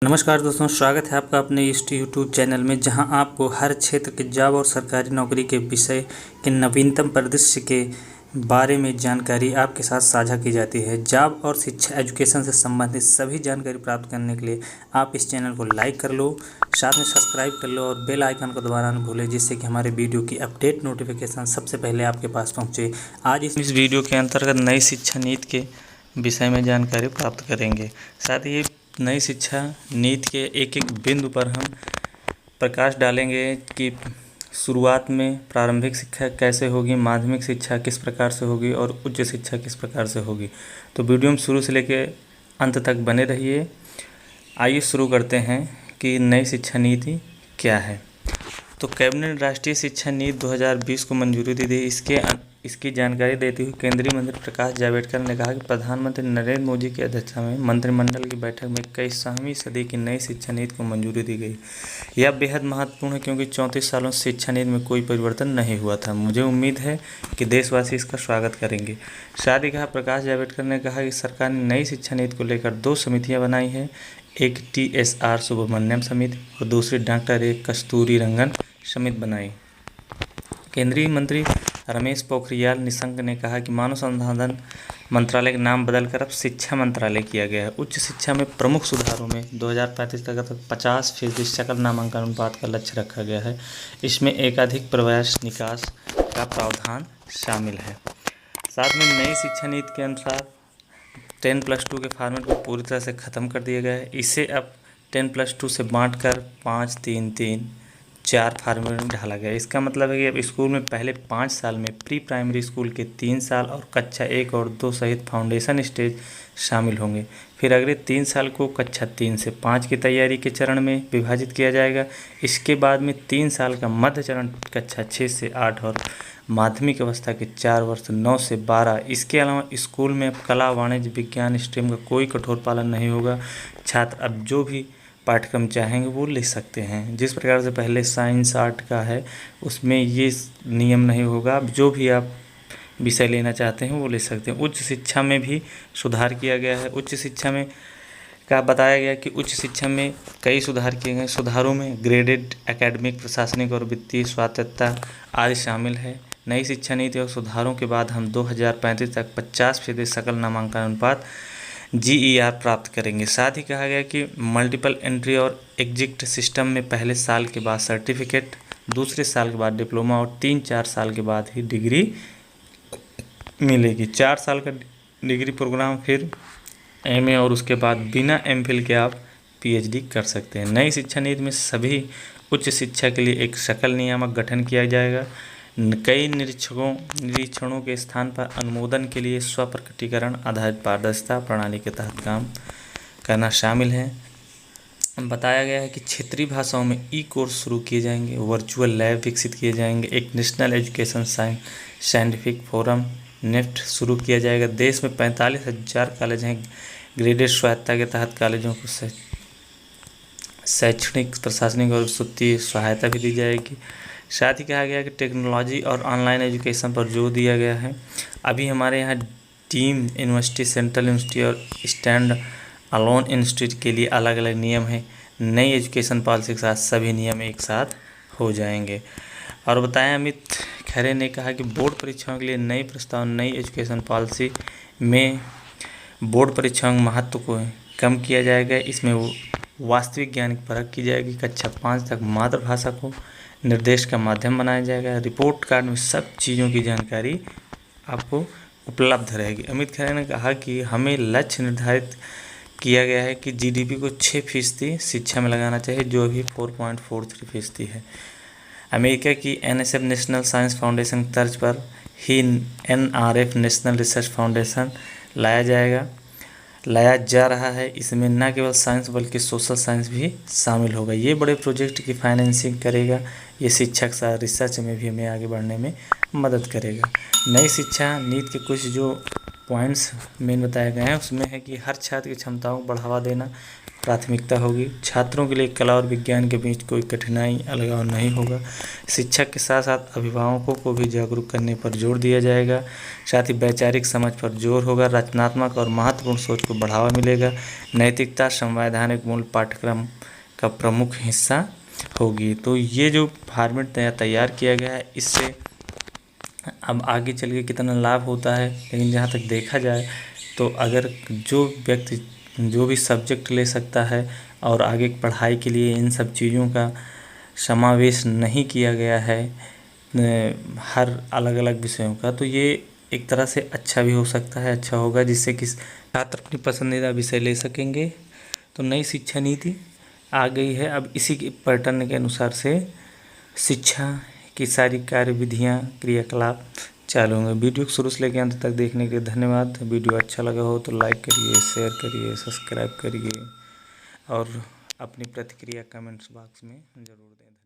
नमस्कार दोस्तों, स्वागत है आपका अपने इस यूट्यूब चैनल में, जहां आपको हर क्षेत्र के जॉब और सरकारी नौकरी के विषय के नवीनतम परिदृश्य के बारे में जानकारी आपके साथ साझा की जाती है। जॉब और शिक्षा एजुकेशन से संबंधित सभी जानकारी प्राप्त करने के लिए आप इस चैनल को लाइक कर लो, साथ में सब्सक्राइब कर लो और बेल आइकन को दबाना न भूलें, जिससे कि हमारे वीडियो की अपडेट नोटिफिकेशन सबसे पहले आपके पास पहुँचे। आज इस वीडियो के अंतर्गत नई शिक्षा नीति के विषय में जानकारी प्राप्त करेंगे। साथ ही नई शिक्षा नीति के एक एक बिंदु पर हम प्रकाश डालेंगे कि शुरुआत में प्रारंभिक शिक्षा कैसे होगी, माध्यमिक शिक्षा किस प्रकार से होगी और उच्च शिक्षा किस प्रकार से होगी। तो वीडियो में शुरू से लेकर अंत तक बने रहिए। आइए शुरू करते हैं कि नई शिक्षा नीति क्या है। तो कैबिनेट ने राष्ट्रीय शिक्षा नीति 2020 को मंजूरी दी थी। इसकी जानकारी देते हुए केंद्रीय मंत्री प्रकाश जावड़ेकर ने कहा कि प्रधानमंत्री नरेंद्र मोदी की अध्यक्षता में मंत्रिमंडल की बैठक में 21वीं सदी की नई शिक्षा नीति को मंजूरी दी गई। यह बेहद महत्वपूर्ण है क्योंकि 34 सालों से शिक्षा नीति में कोई परिवर्तन नहीं हुआ था। मुझे उम्मीद है कि देशवासी इसका स्वागत करेंगे। साथ ही कहा प्रकाश जावड़ेकर ने कहा कि सरकार ने नई शिक्षा नीति को लेकर 2 समितियाँ बनाई हैं, एक TSR सुब्रमण्यम समिति और दूसरी डॉक्टर ए कस्तूरी रंगन समिति बनाई। केंद्रीय मंत्री रमेश पोखरियाल निशंक ने कहा कि मानव संसाधन मंत्रालय का नाम बदलकर अब शिक्षा मंत्रालय किया गया है। उच्च शिक्षा में प्रमुख सुधारों में 2035 तक 50% सकल नामांकन अनुपात का लक्ष्य रखा गया है। इसमें एकाधिक प्रवेश निकास का प्रावधान शामिल है। साथ में नई शिक्षा नीति के अनुसार 10+2 के फॉर्मेट को पूरी तरह से ख़त्म कर दिया गया है। इसे अब 10+2 से बांटकर 5-3-3-4 फॉर्मेट में ढाला गया है। इसका मतलब है कि अब स्कूल में पहले 5 साल में प्री प्राइमरी स्कूल के 3 साल और कक्षा 1 और 2 सहित फाउंडेशन स्टेज शामिल होंगे। फिर अगले 3 साल को कक्षा 3 से 5 की तैयारी के चरण में विभाजित किया जाएगा। इसके बाद में 3 साल का मध्य चरण कक्षा 6 से 8 और माध्यमिक अवस्था के 4 वर्ष 9 से 12। इसके अलावा स्कूल में कला, वाणिज्य, विज्ञान स्ट्रीम का कोई कठोर पालन नहीं होगा। छात्र अब जो भी पाठ्यक्रम चाहेंगे वो ले सकते हैं। जिस प्रकार से पहले साइंस आर्ट का है, उसमें ये नियम नहीं होगा। अब जो भी आप विषय लेना चाहते हैं वो ले सकते हैं। उच्च शिक्षा में भी सुधार किया गया है। उच्च शिक्षा में का बताया गया कि उच्च शिक्षा में कई सुधार किए गए। सुधारों में ग्रेडेड, एकेडमिक, प्रशासनिक और वित्तीय स्वायत्तता आदि शामिल है। नई शिक्षा नीति और सुधारों के बाद हम 2035 तक 50% सकल नामांकन अनुपात GER प्राप्त करेंगे। साथ ही कहा गया कि मल्टीपल एंट्री और एग्जिट सिस्टम में पहले साल के बाद सर्टिफिकेट, दूसरे साल के बाद डिप्लोमा और 3-4 साल के बाद ही डिग्री मिलेगी। 4 साल का डिग्री प्रोग्राम, फिर MA और उसके बाद बिना MPhil के आप PhD कर सकते हैं। नई शिक्षा नीति में सभी उच्च शिक्षा के लिए एक सकल नियामक गठन किया जाएगा। कई निरीक्षणों के स्थान पर अनुमोदन के लिए स्वप्रकटीकरण आधारित पारदर्शिता प्रणाली के तहत काम करना शामिल है। बताया गया है कि क्षेत्रीय भाषाओं में कोर्स शुरू किए जाएंगे, वर्चुअल लैब विकसित किए जाएंगे, एक national education scientific forum NEFT शुरू किया जाएगा। देश में 45,000 कॉलेज हैं। ग्रेडेड स्वायत्तता के तहत कॉलेजों को शैक्षणिक, प्रशासनिक और वित्तीय सहायता भी दी जाएगी। साथ ही कहा गया कि टेक्नोलॉजी और ऑनलाइन एजुकेशन पर जोर दिया गया है। अभी हमारे यहाँ डीम यूनिवर्सिटी, सेंट्रल यूनिवर्सिटी और स्टैंड अलोन इंस्टीट्यूट के लिए अलग अलग नियम हैं। नई एजुकेशन पॉलिसी के साथ सभी नियम एक साथ हो जाएंगे। और बताएं, अमित खरे ने कहा कि बोर्ड परीक्षाओं के लिए नई प्रस्ताव नई एजुकेशन पॉलिसी में बोर्ड परीक्षाओं के महत्व को कम किया जाएगा। इसमें वास्तविक ज्ञान की परख की जाएगी। कक्षा 5 तक मातृभाषा को निर्देश का माध्यम बनाया जाएगा। रिपोर्ट कार्ड में सब चीज़ों की जानकारी आपको उपलब्ध रहेगी। अमित खरे ने कहा कि हमें लक्ष्य निर्धारित किया गया है कि GDP को 6% शिक्षा में लगाना चाहिए, जो अभी 4.43% है। अमेरिका की NSF नेशनल साइंस फाउंडेशन की तर्ज पर ही NRF नेशनल रिसर्च फाउंडेशन लाया जा रहा है। इसमें न केवल साइंस बल्कि सोशल साइंस भी शामिल होगा। ये बड़े प्रोजेक्ट की फाइनेंसिंग करेगा। ये शिक्षा का रिसर्च में भी हमें आगे बढ़ने में मदद करेगा। नई शिक्षा नीति के कुछ जो पॉइंट्स मेन बताए गए हैं उसमें है कि हर छात्र की क्षमताओं को बढ़ावा देना, प्राथमिकता होगी। छात्रों के लिए कला और विज्ञान के बीच कोई कठिनाई अलगाव नहीं होगा। शिक्षक के साथ साथ अभिभावकों को भी जागरूक करने पर जोर दिया जाएगा। साथ ही वैचारिक समझ पर जोर होगा। रचनात्मक और महत्वपूर्ण सोच को बढ़ावा मिलेगा। नैतिकता संवैधानिक मूल्य पाठ्यक्रम का प्रमुख हिस्सा होगी। तो ये जो फॉर्मेट तैयार किया गया है, इससे अब आगे चल के कितना लाभ होता है, लेकिन जहाँ तक देखा जाए तो अगर जो व्यक्ति जो भी सब्जेक्ट ले सकता है और आगे पढ़ाई के लिए इन सब चीज़ों का समावेश नहीं किया गया है हर अलग अलग विषयों का, तो ये एक तरह से अच्छा भी हो सकता है, अच्छा होगा, जिससे कि छात्र अपनी पसंदीदा विषय ले सकेंगे। तो नई शिक्षा नीति आ गई है, अब इसी के पैटर्न के अनुसार से शिक्षा की सारी कार्यविधियाँ क्रियाकलाप चालू होंगे। वीडियो को शुरू से लेकर अंत तक देखने के लिए धन्यवाद। वीडियो अच्छा लगा हो तो लाइक करिए, शेयर करिए, सब्सक्राइब करिए और अपनी प्रतिक्रिया कमेंट्स बॉक्स में ज़रूर दें।